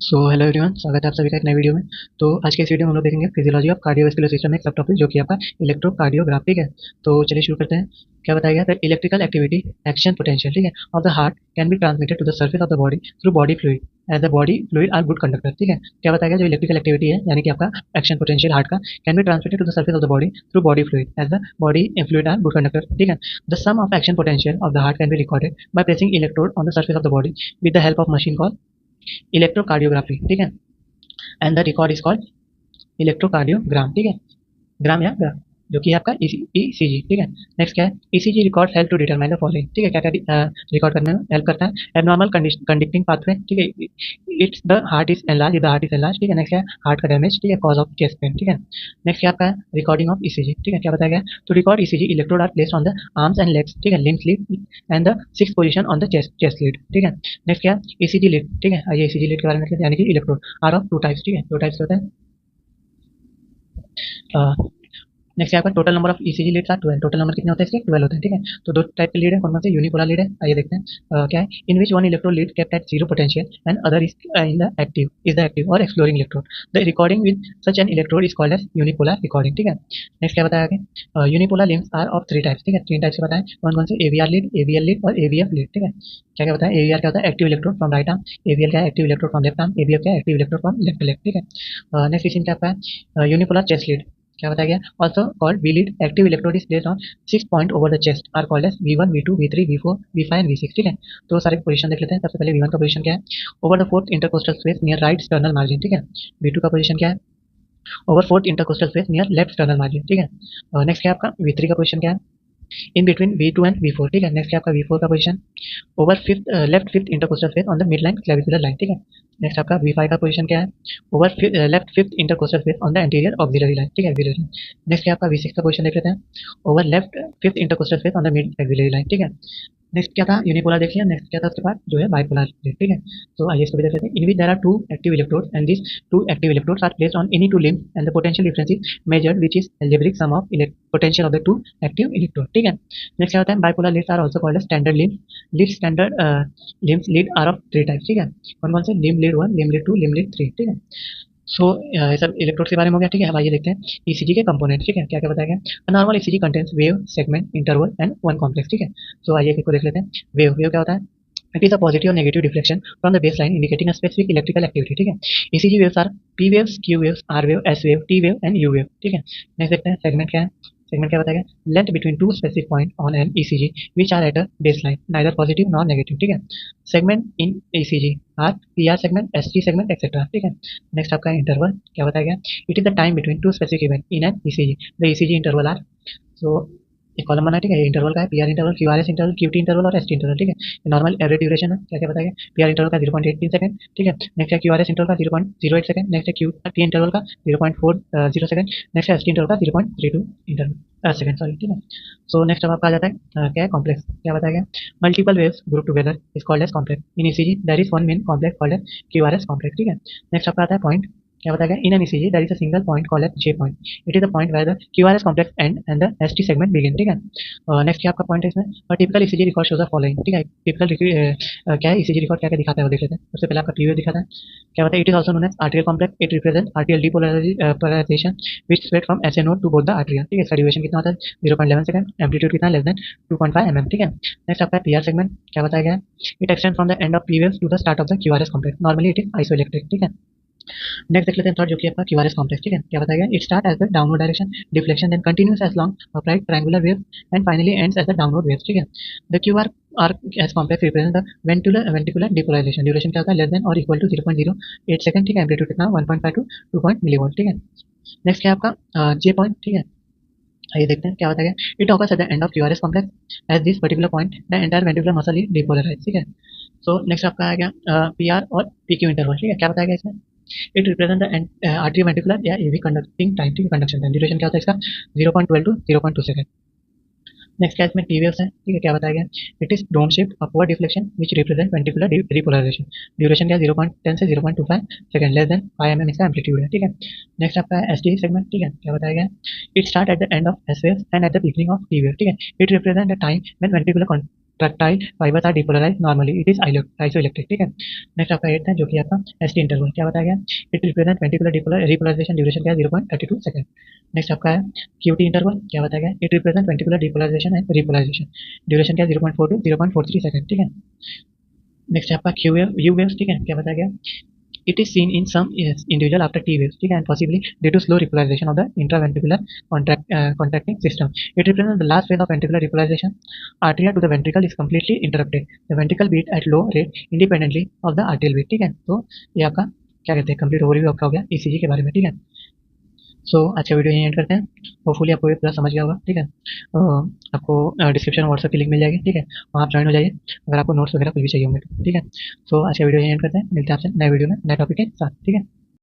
So hello everyone, स्वागत है आप सभी का एक नए वीडियो में। तो आज के इस वीडियो में हम लोग देखेंगे फिजियोलॉजी ऑफ कार्डियोवैस्कुलर सिस्टम, एक सब टॉपिक जो कि आपका इलेक्ट्रोकार्डियोग्राफ, ठीक है। तो चलिए शुरू करते हैं। क्या बताया गया था? इलेक्ट्रिकल एक्टिविटी एक्शन पोटेंशियल, ठीक है, of the heart can be transmitted to the surface of the body through body fluid as the body fluid are good conductor, ठीक है। क्या बताया गया? जो इलेक्ट्रिकल एक्टिविटी है यानी कि आपका एक्शन पोटेंशियल हार्ट का can be transmitted to the surface of the body through body fluid as the body fluid are good conductor, ठीक है। The sum of action potential of the heart can be recorded by placing electrode on the surface of the body with the help of machine called electrocardiography, ठीक है। And the record is called electrocardiogram, ठीक है। ग्राम या ग्राम, जो कि आपका ECG, ठीक है। नेक्स्ट क्या है? ECG record help to determine the following, ठीक है। क्या क्या रिकॉर्ड करने में हेल्प करता है? एबनॉर्मल कंडक्टिंग पाथवे, ठीक है। It's the heart is enlarge, the heart is enlarge, ठीक है। नेक्स्ट क्या है? हार्ट का डैमेज, ठीक है, कॉज ऑफ चेस्ट पेन, ठीक है। नेक्स्ट क्या आपका है? रिकॉर्डिंग ऑफ ईसीजी, ठीक है। क्या बताया गया? तो record ECG electrode are placed on the arms and legs, ठीक है, limbs lead and the six position on the chest lead, ठीक है। नेक्स्ट क्या? ईसीजी लीड, ठीक है। आइए ईसीजी लीड के बारे में, यानी कि electrode are of two types, ठीक है। दो टाइप्स होते हैं। नेक्स्ट यहाँ पर total number of ECG leads are 12। Total number कितने होते हैं इसके? 12 होते हैं, ठीक है। तो दो टाइप के लीड है, कौन कौन से? यूनिपोलर लीड है, आइए देखते हैं। क्या है? In which one electrode lead kept at zero potential and other is in the active is the active और exploring electrode. The recording with such an electrode is called as unipolar recording, ठीक है। Next क्या बताया गया? Unipolar limbs are of three types, ठीक है। तीन types से बताएं, कौन कौन से? एवीआर लीड, एवीएल लीड और एवीएफ लीड, ठीक है। क्या क्या बताया? एवीआर क्या होता है? Active electrode from right arm. AVL क्या है? Active electrode from left arm. AVF क्या है? Active electrode from left leg, ठीक है। नेक्स्ट इसी क्या है? यूनिपोलर चेस्ट लीड, क्या बताया गया? Also called V lead, active electrode is placed on 6 point over the chest are called as V1, V2, V3, V4, V5 and V6, ठीक है। तो सारे पोजीशन देख लेते हैं। सबसे पहले V1 का पोजीशन क्या है? Over the fourth intercostal space near right sternal margin, ठीक है। V2 का पोजीशन क्या है? Over fourth intercostal space near left sternal margin, ठीक है। नेक्स्ट क्या है आपका? V3 का पोजीशन क्या है? In between V2 and V4, ठीक है। नेक्स्ट क्या आपका? V4 का position over fifth left fifth intercostal space on the mid line clavicular line, ठीक है। नेक्स्ट आपका V5 का पोजीशन क्या है? Over left fifth intercostal space on the anterior auxiliary line, ठीक है, ऑक्सिलरी लाइन। नेक्स्ट क्या आपका? V6 का पोजीशन देख लेते हैं। Over left fifth intercostal space on the mid auxiliary line, ठीक है। नेक्स्ट क्या था? यूनिपोलर देख लिया। नेक्स्ट क्या था उसके बाद? जो है बाइपोलर, ठीक है। तो आइए इसको भी देख लेते हैं। In which there are two active electrodes and this two active electrodes are placed on any two limbs and the potential difference is measured which is algebraic sum of potential of the two active electrode, ठीक है। Next क्या होता है? Bipolar leads are also called as standard limbs. Lead standard limbs lead are of three types, ठीक है। कौन कौन से? लिम लीड 1, लिम लीड 2, लिम लीड 3, ठीक है। सो ये सब इलेक्ट्रोड के बारे में हो गया, ठीक है। अब आइए देखते हैं ईसीजी के कंपोनेंट, ठीक है, क्या क्या बताया गया। Normal ECG contains wave, segment, interval and one complex, ठीक है। सो आइए इसको देख लेते हैं। वेव, वेव क्या होता है? It is a positive or negative deflection from the base line indicating a specific electrical activity, ठीक है। ECG waves are P waves, Q waves, R wave, S wave, T wave and U wave, ठीक है। Next देखते हैं segment क्या है। Segment क्या बताया गया? Length between two specific point on an ECG which are at a base line neither positive nor negative, ठीक है। Segment in ECG are PR segment, ST segment etcetera, ठीक है। नेक्स्ट आपका इंटरवल क्या बताया गया? It is the time between two specific event in an ECG. The ECG interval are, so एक column बना, ठीक है। इंटरवल का है PR interval, QRS interval, QT interval और एसटी इंटरवल, ठीक है। नॉर्मल एवरेज ड्यूरेशन है, क्या क्या बताया गया? पीआर इंटरवल का 0.83 सेकंड, ठीक है। नेक्स्ट है क्यूआरएस इंटरवल का 0.08 सेकंड। नेक्स्ट है क्यूटी इंटरवल का 0.40 सेकंड। नेक्स्ट है एसटी इंटरवल का 0.32 इंटरवल सेकंड, सॉरी, ठीक है। सो नेक्स्ट अब आपका आ जाता है क्या है? कॉम्प्लेक्स, क्या बताया गया? Multiple waves group together is called as complex. In ECG there is one main complex called as QRS complex, ठीक है। नेक्स्ट आपका आता है पॉइंट, क्या बताया गया? In an ECG there is a single point called as J point. It is the point where the QRS complex and end the ST segment begin, ठीक है। नेक्स्ट क्या आपका पॉइंट है इसमें? Typical ECG record shows the following, ठीक है। Typical क्या है ईसीजी रिकॉर्ड, क्या क्या दिखाता है वो देख लेते हैं। सबसे पहले आपका पीवी दिखाता है, क्या बताया? It is also known as arterial complex. It represent arterial depolarisation which spread from SA node to both the atria, ठीक है। इसका ड्यूरेशन कितना होता है? 0.11 सेकंड। एम्पलीट्यूड कितना? लेस देन 2.5 mm, ठीक है। नेक्स्ट आपका पीआर सेगमेंट, क्या बताया गया? It extend from the end of P waves to the start of the QRS complex. Normally it is isoelectric, ठीक है। नेक्स्ट देख लेते हैं थर्ड, जो कि आपका क्यूआरएस कॉम्प्लेक्स, ठीक है। क्या बताया गया? It start as the downward direction deflection than continues as long upright triangular wave and finally ends as the downward wave, ठीक है। The QR R S complex represent the ventricular depolarization. Duration क्या होता है? Less than or equal to 0.08 second, ठीक है। Amplitude कितना? 1.5 to 2 point millivolt, ठीक है। नेक्स्ट क्या है आपका? जे पॉइंट, ठीक है। आइए देखते हैं क्या बताया गया? It occurs at the end of QRS complex as this particular point the entire ventricular muscle is depolarised, ठीक है। सो नेक्स्ट आपका आ गया पीआर और पीक्यू इंटरवल, ठीक है। क्या बताया गया इसमें? It represent the artery ventricular या एवी कंडक्टिंग टाइम, ठीक है, कंडक्शन टाइम। ड्यूरेशन क्या होता है इसका? 0.12 टू 0.2 सेकंड। नेक्स्ट क्या इसमें? टी वेव्स है, ठीक है। क्या बताया गया? It is dome shaped upward deflection which represent ventricular repolarization. Duration क्या? 0.10 से 0.25 सेकंड, लेस देन 5 mm इसका एम्पलीट्यूड है, ठीक है। नेक्स्ट आपका एस टी सेगमेंट, ठीक है। क्या बताया गया? It start at the end of S wave and at the beginning of T wave, ठीक है। It represent the time when ventricular contractile fibers are depolarize normally, it is isoelectric, ठीक है। Next आपका 8 है जो कि आपका एसटी इंटरवल, क्या बताया गया, it represent ventricular repolarization, duration क्या है 0.32 सेकंड। नेक्स्ट आपका है क्यूटी इंटरवल, क्या बताया गया, it represent ventricular depolarization and repolarization, duration क्या है 0.4 टू 0.43 सेकंड, ठीक है। नेक्स्ट है आपका क्यू वेव यू वेव्स, ठीक है, क्या बताया गया, it is seen in some individual after T waves, ठीक है, and possibly due to slow repolarization of the intraventricular contracting system. It represents the last phase of ventricular repolarization. Arteria to the ventricle is completely interrupted. The ventricle beat at low rate independently of the arterial beat, ठीक है। तो ये आपका क्या कहते हैं, complete overview आपका हो गया ईसीजी के बारे में, ठीक है। सो आज का वीडियो यहीं एंड करते हैं। होपफुली आपको ये पूरा समझ गया होगा, ठीक है। आपको डिस्क्रिप्शन में व्हाट्सएप की लिंक मिल जाएगी, ठीक है, वहाँ आप ज्वाइन हो जाइए अगर आपको नोट्स वगैरह कुछ भी चाहिए होंगे तो, ठीक है। सो आज का वीडियो यहीं एंड करते हैं, मिलते हैं आपसे नए वीडियो में नए टॉपिक के साथ, ठीक है।